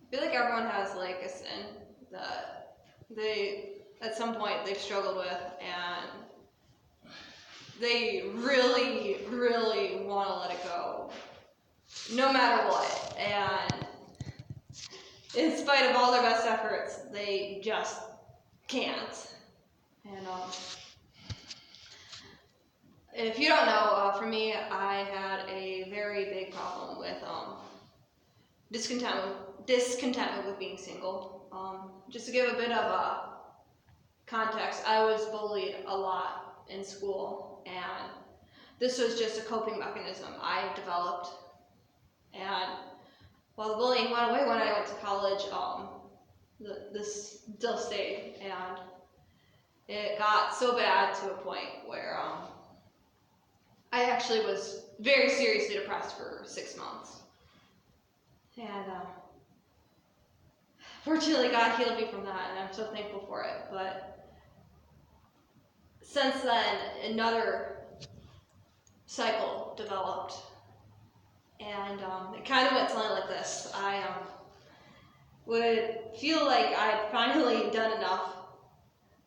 I feel like everyone has like a sin that they at some point they've struggled with, and they really, really want to let it go, no matter what. And in spite of all their best efforts, they just can't. And if you don't know, for me, I had a very big problem with discontentment with being single. Just to give a bit of context, I was bullied a lot in school, and this was just a coping mechanism I developed. And while the bullying went away when I went to college, this still stayed, and it got so bad to a point where I actually was very seriously depressed for 6 months. And fortunately, God healed me from that, and I'm so thankful for it. But since then, another cycle developed, and it kind of went something like this. I would feel like I'd finally done enough,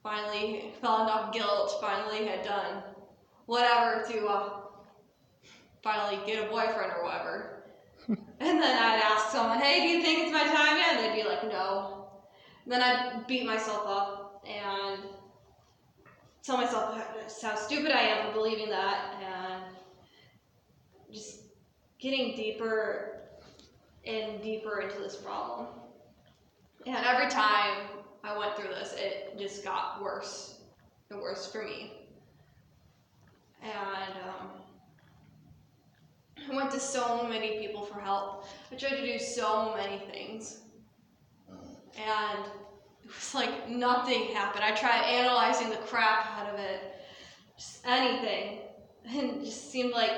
finally felt enough guilt, finally had done whatever to finally get a boyfriend or whatever. And then I'd ask someone, hey, do you think it's my time yet? And they'd be like, no. And then I'd beat myself up and tell myself how stupid I am for believing that, and just getting deeper and deeper into this problem. And every time I went through this, it just got worse and worse for me. And I went to so many people for help. I tried to do so many things. And it was like nothing happened. I tried analyzing the crap out of it, just anything. And it just seemed like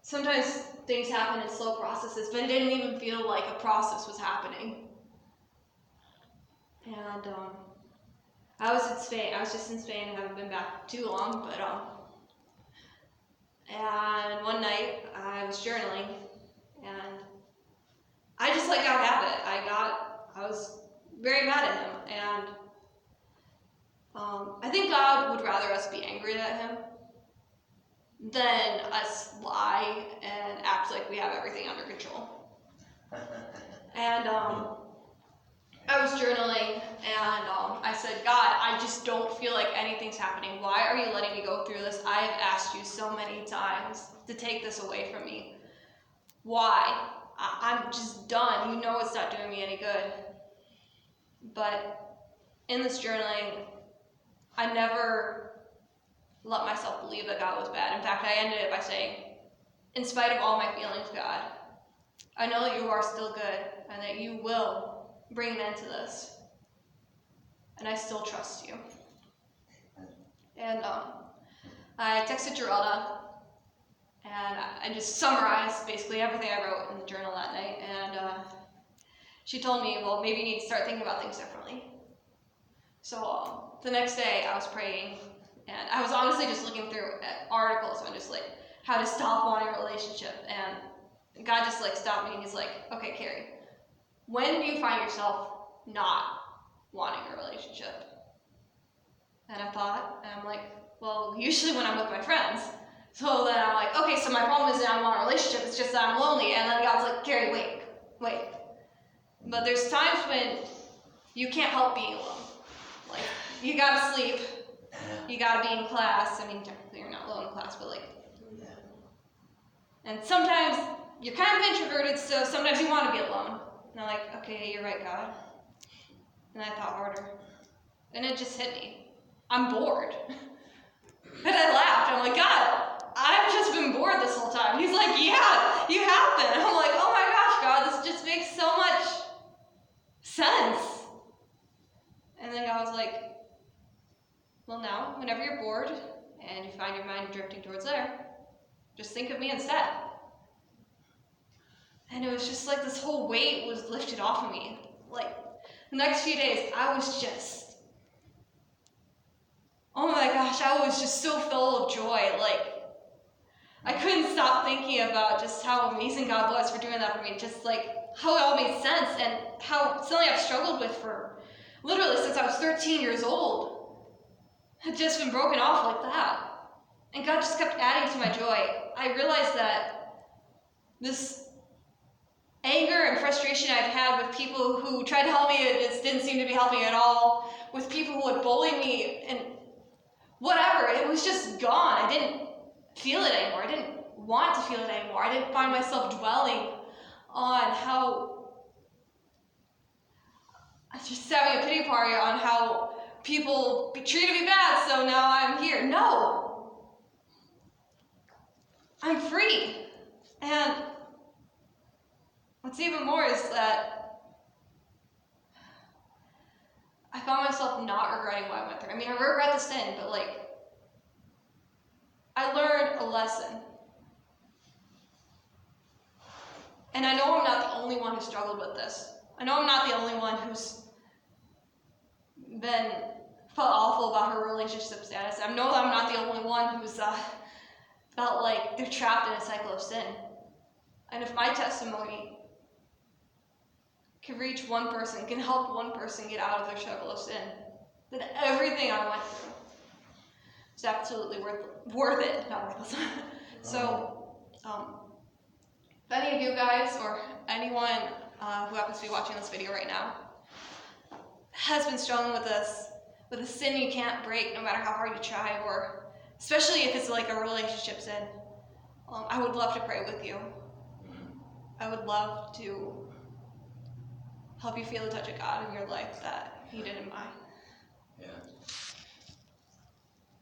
sometimes things happen in slow processes, but it didn't even feel like a process was happening. And I was in Spain. I was just in Spain. I haven't been back too long, but and one night I was journaling, and I just let God have it. I was very mad at him, and I think God would rather us be angry at him than us lie and act like we have everything under control. And I was journaling, and I said, God, I just don't feel like anything's happening. Why are you letting me go through this? I have asked you so many times to take this away from me. Why? I'm just done. You know it's not doing me any good. But in this journaling, I never let myself believe that God was bad. In fact, I ended it by saying, in spite of all my feelings, God, I know that you are still good and that you will bring an end to this. And I still trust you. And I texted Geralda, and I just summarized basically everything I wrote in the journal that night. And she told me, well, maybe you need to start thinking about things differently. So the next day I was praying, and I was honestly just looking through articles on just like how to stop wanting a relationship. And God just like stopped me, and he's like, okay, Carrie, when do you find yourself not wanting a relationship? And I thought, and I'm like, well, usually when I'm with my friends. So then I'm like, okay, so my problem isn't I want a relationship, it's just that I'm lonely. And then God's like, Carrie, wait. But there's times when you can't help being alone. Like, you gotta sleep, you gotta be in class. I mean, technically you're not alone in class, but like, and sometimes you're kind of introverted, so sometimes you want to be alone. And I'm like, okay, you're right, God. And I thought harder. And it just hit me. I'm bored. And I laughed. I'm like, God, I've just been bored this whole time. He's like, yeah, you have been. And I'm like, oh my gosh, God, this just makes so much sense. And then God was like, well, now, whenever you're bored and you find your mind drifting towards there, just think of me instead. And it was just like this whole weight was lifted off of me. Like, the next few days, I was just, oh my gosh, I was just so full of joy. Like, I couldn't stop thinking about just how amazing God was for doing that for me. Just like how it all made sense and how something I've struggled with for literally since I was 13 years old had just been broken off like that. And God just kept adding to my joy. I realized that this anger and frustration I'd had with people who tried to help me, it just didn't seem to be helping at all. With people who would bully me and whatever, it was just gone. I didn't feel it anymore. I didn't want to feel it anymore. I didn't find myself dwelling on how, just having a pity party on how people treated me bad, so now I'm here. No! I'm free. And what's even more is that I found myself not regretting what I went through. I mean, I regret the sin, but like, I learned a lesson. And I know I'm not the only one who struggled with this. I know I'm not the only one who's been felt awful about her relationship status. I know I'm not the only one who's felt like they're trapped in a cycle of sin. And if my testimony can reach one person, can help one person get out of their cycle of sin, then everything I went through is absolutely worth it, not worthless. So, if any of you guys or anyone who happens to be watching this video right now has been struggling with a sin you can't break no matter how hard you try, or especially if it's like a relationship sin, I would love to pray with you. I would love to help you feel the touch of God in your life that He did in mine. Yeah.